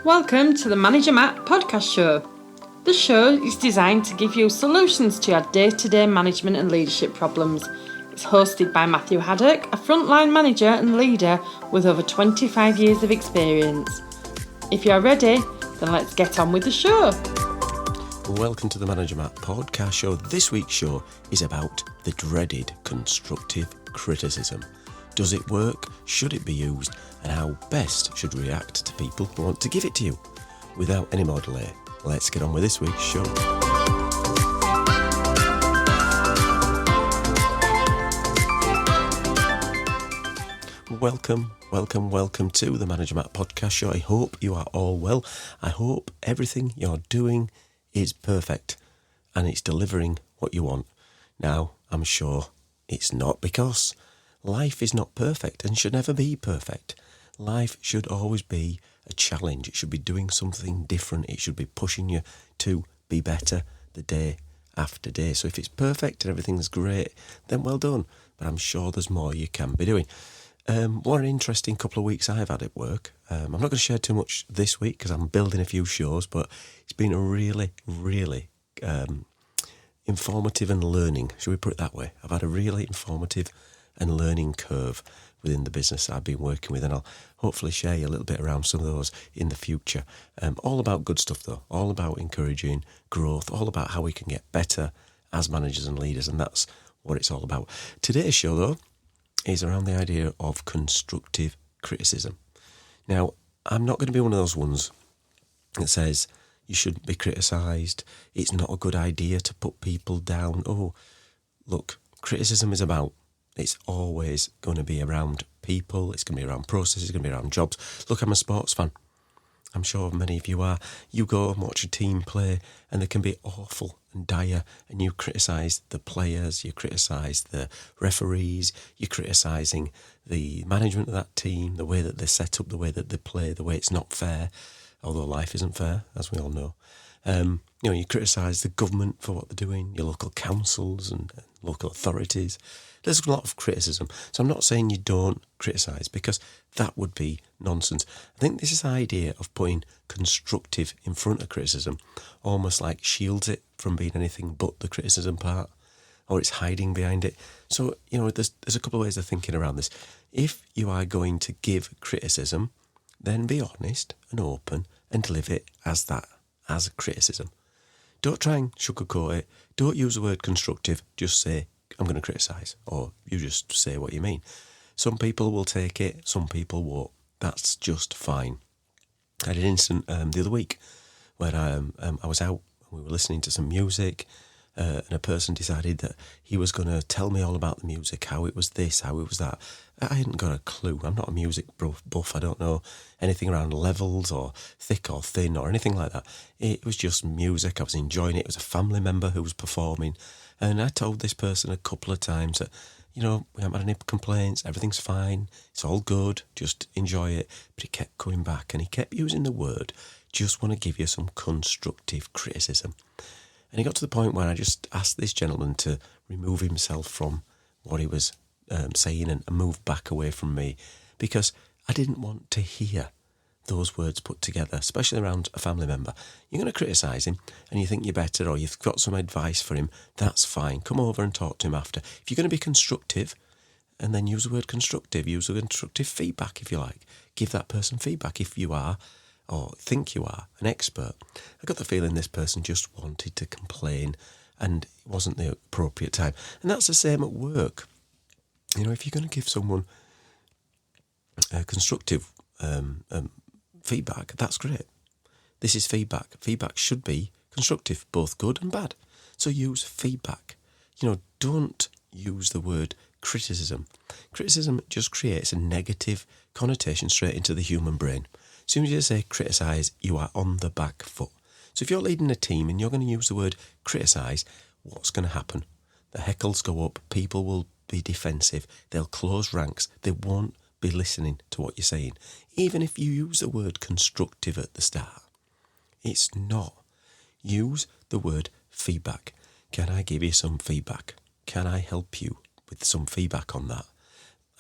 Welcome to the Manager Matt podcast show. The show is designed to give you solutions to your day-to-day management and leadership problems. It's hosted by Matthew Haddock, a frontline manager and leader with over 25 years of experience. If you're ready, then let's get on with the show. Welcome to the Manager Matt podcast show. This week's show is about the dreaded constructive criticism. Does it work? Should it be used? And how best should react to people who want to give it to you? Without any more delay, let's get on with this week's show. Welcome to the Manager Matt podcast show. I hope you are all well. I hope everything you're doing is perfect and it's delivering what you want. Now, I'm sure it's not, because life is not perfect and should never be perfect. Life should always be a challenge. It should be doing something different. It should be pushing you to be better the day after day. So if it's perfect and everything's great, then well done. But I'm sure there's more you can be doing. What an interesting couple of weeks I've had at work. I'm not going to share too much this week because I'm building a few shows, but it's been a really informative and learning, should we put it that way? I've had a really informative and learning curve within the business I've been working with, and I'll hopefully share you a little bit around some of those in the future. All about good stuff though, all about encouraging growth, all about how we can get better as managers and leaders, and that's what it's all about. Today's show though is around the idea of constructive criticism. Now, I'm not going to be one of those ones that says you shouldn't be criticised, it's not a good idea to put people down. Oh, look, criticism is about, it's always going to be around people, it's going to be around processes, it's going to be around jobs. Look, I'm a sports fan. I'm sure many of you are. You go and watch a team play and they can be awful and dire, and you criticise the players, you criticise the referees, you're criticising the management of that team, the way that they're set up, the way that they play, the way it's not fair, although life isn't fair, as we all know. You criticise the government for what they're doing, your local councils and local authorities. There's a lot of criticism. So I'm not saying you don't criticise, because that would be nonsense. I think this is the idea of putting constructive in front of criticism almost like shields it from being anything but the criticism part, or it's hiding behind it. So, there's a couple of ways of thinking around this. If you are going to give criticism, then be honest and open and deliver it as that, as a criticism. Don't try and sugarcoat it. Don't use the word constructive. Just say, I'm going to criticise, or you just say what you mean. Some people will take it, some people won't. That's just fine. I had an incident the other week where I was out and we were listening to some music, and a person decided that he was going to tell me all about the music, how it was this, how it was that. I hadn't got a clue. I'm not a music buff. I don't know anything around levels or thick or thin or anything like that. It was just music. I was enjoying it. It was a family member who was performing. And I told this person a couple of times that, we haven't had any complaints, everything's fine, it's all good, just enjoy it. But he kept coming back and he kept using the word, just want to give you some constructive criticism. And he got to the point where I just asked this gentleman to remove himself from what he was saying and move back away from me, because I didn't want to hear those words put together, especially around a family member. You're going to criticise him and you think you're better, or you've got some advice for him, that's fine. Come over and talk to him after. If you're going to be constructive, and then use the word constructive, use the constructive feedback if you like. Give that person feedback if you are, or think you are, an expert. I got the feeling this person just wanted to complain and it wasn't the appropriate time. And that's the same at work. If you're going to give someone constructive feedback, that's great. This is feedback. Feedback should be constructive, both good and bad. So use feedback. Don't use the word criticism. Criticism just creates a negative connotation straight into the human brain. As soon as you say criticise, you are on the back foot. So if you're leading a team and you're going to use the word criticise, what's going to happen? The heckles go up, people will be defensive, they'll close ranks, they won't be listening to what you're saying. Even if you use the word constructive at the start, it's not. Use the word feedback. Can I give you some feedback? Can I help you with some feedback on that?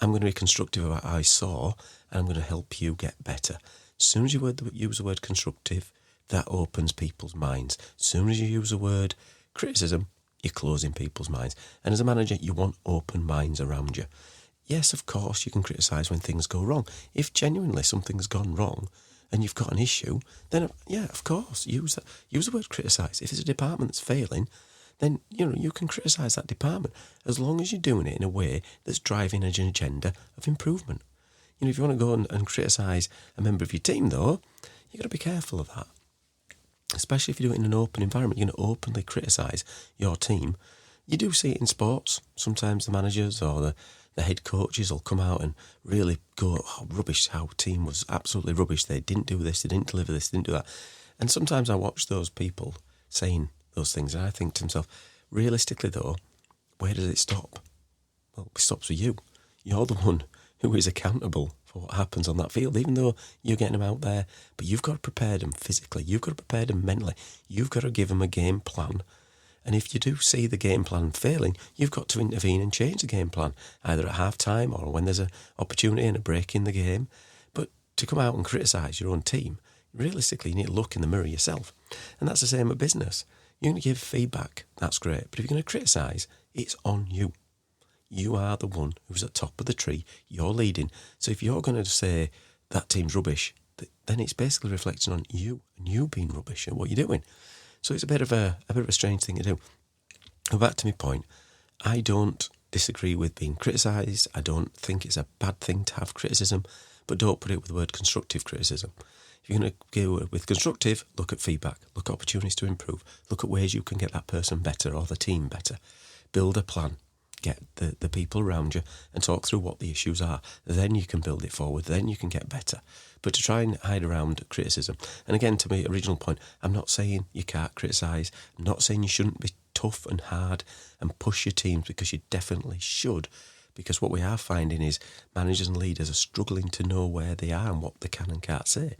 I'm going to be constructive about what I saw, and I'm going to help you get better. As soon as you use the word constructive, that opens people's minds. As soon as you use the word criticism, you're closing people's minds. And as a manager, you want open minds around you. Yes, of course, you can criticise when things go wrong. If genuinely something's gone wrong and you've got an issue, then yeah, of course, use that. Use the word criticise. If it's a department that's failing, then you can criticise that department as long as you're doing it in a way that's driving an agenda of improvement. If you want to go and criticise a member of your team, though, you've got to be careful of that. Especially if you do it in an open environment, you're going to openly criticise your team. You do see it in sports. Sometimes the managers or the head coaches will come out and really go, oh, rubbish, how team was absolutely rubbish. They didn't do this, they didn't deliver this, they didn't do that. And sometimes I watch those people saying those things and I think to myself, realistically though, where does it stop? Well, it stops with you. You're the one who is accountable for what happens on that field, even though you're getting them out there. But you've got to prepare them physically. You've got to prepare them mentally. You've got to give them a game plan. And if you do see the game plan failing, you've got to intervene and change the game plan, either at half-time or when there's an opportunity and a break in the game. But to come out and criticise your own team, realistically, you need to look in the mirror yourself. And that's the same at business. You're going to give feedback, that's great. But if you're going to criticise, it's on you. You are the one who's at the top of the tree. You're leading. So if you're going to say that team's rubbish, then it's basically reflecting on you and you being rubbish and what you're doing. So it's a bit of a strange thing to do. But back to my point, I don't disagree with being criticised. I don't think it's a bad thing to have criticism, but don't put it with the word constructive criticism. If you're going to go with constructive, look at feedback, look at opportunities to improve, look at ways you can get that person better or the team better. Build a plan. Get the people around you and talk through what the issues are. Then you can build it forward. Then you can get better. But to try and hide around criticism, and again, to my original point, I'm not saying you can't criticise. I'm not saying you shouldn't be tough and hard and push your teams, because you definitely should. Because what we are finding is managers and leaders are struggling to know where they are and what they can and can't say.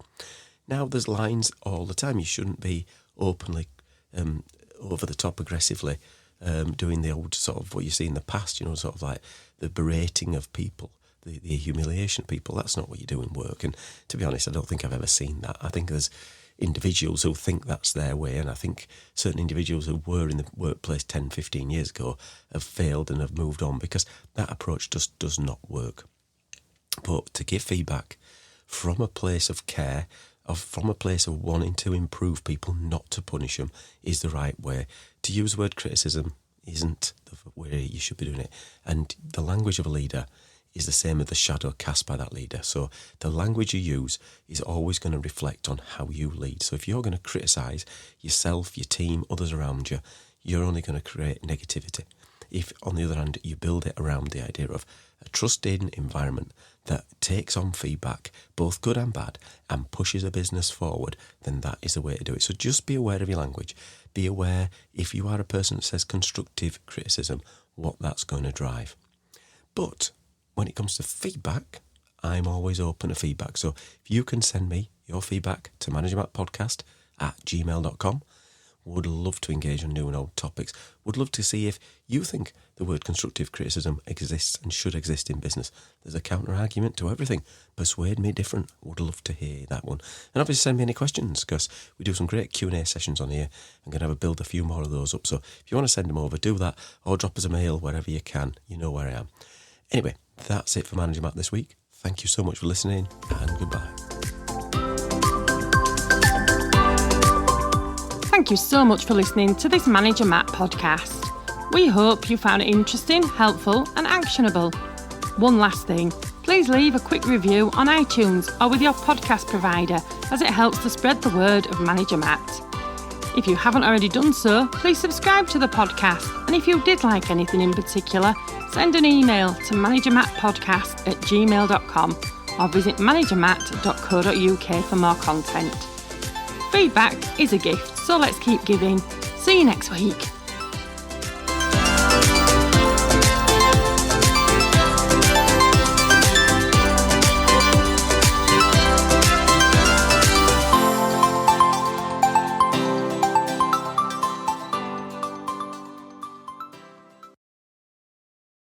Now, there's lines all the time. You shouldn't be openly, over the top, aggressively doing the old sort of what you see in the past, sort of like the berating of people, the humiliation of people. That's not what you do in work. And to be honest, I don't think I've ever seen that. I think there's individuals who think that's their way, and I think certain individuals who were in the workplace 10, 15 years ago have failed and have moved on, because that approach just does not work. But to give feedback from a place of care, from a place of wanting to improve people, not to punish them, is the right way. To use the word criticism isn't the way you should be doing it. And the language of a leader is the same as the shadow cast by that leader. So the language you use is always going to reflect on how you lead. So if you're going to criticise yourself, your team, others around you, you're only going to create negativity. If, on the other hand, you build it around the idea of a trusted environment that takes on feedback, both good and bad, and pushes a business forward, then that is the way to do it. So just be aware of your language. Be aware, if you are a person that says constructive criticism, what that's going to drive. But when it comes to feedback, I'm always open to feedback. So if you can send me your feedback to managermattpodcast@gmail.com, would love to engage on new and old topics. Would love to see if you think the word constructive criticism exists and should exist in business. There's a counter-argument to everything. Persuade me different. Would love to hear that one. And obviously send me any questions, because we do some great Q&A sessions on here. I'm going to build a few more of those up. So if you want to send them over, do that, or drop us a mail wherever you can. You know where I am. Anyway, that's it for Manager Matt this week. Thank you so much for listening, and goodbye. Thank you so much for listening to this Manager Matt podcast. We hope you found it interesting, helpful and actionable. One last thing, please leave a quick review on iTunes or with your podcast provider, as it helps to spread the word of Manager Matt. If you haven't already done so, please subscribe to the podcast, and if you did like anything in particular, send an email to managermattpodcast@gmail.com or visit managermatt.co.uk for more content. Feedback is a gift, so let's keep giving. See you next week.